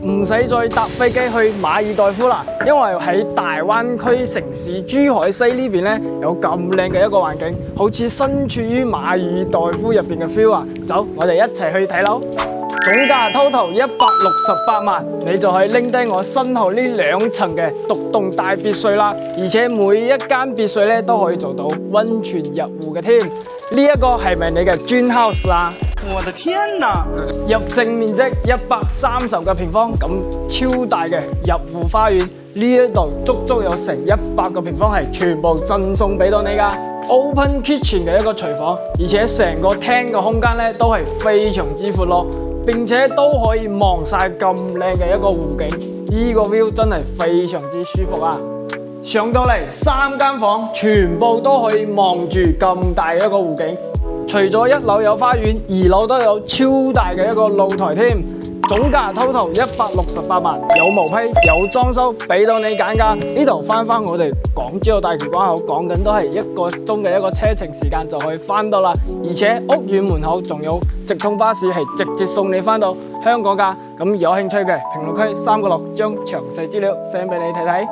唔使再搭飛機去馬爾代夫啦，因為喺大灣區城市珠海西呢邊咧有咁靚嘅一個環境，好似身處於馬爾代夫入邊嘅 feel 啊！走，我哋一齊去睇樓。總價 total 168萬，你就可以拎低我身後呢2層嘅獨棟大別墅啦，而且每一間別墅咧都可以做到溫泉入戶嘅添。呢一個係咪你嘅 dream house 啊？我的天哪！入證面積130個平方，咁超大嘅入戶花園，呢一度足有成100個平方係全部贈送俾到你噶。Open kitchen 嘅一個廚房，而且成個廳嘅空間咧都係非常之闊咯。並且都可以望晒咁靚嘅一個湖景，呢個 view 真係非常之舒服啊！上到嚟3間房，全部都可以望住咁大嘅一個湖景。除咗1樓有花園，2樓都有超大嘅一個露台添。總價 total 168萬，有毛坯，有裝修，俾到你揀㗎。呢度翻我哋港珠澳大橋關口，講緊都係1個鐘嘅一個車程時間就可以翻到啦。而且屋苑門口仲有直通巴士係直接送你翻到香港㗎。咁有興趣嘅評論區3個6將詳細資料 send 俾你睇睇。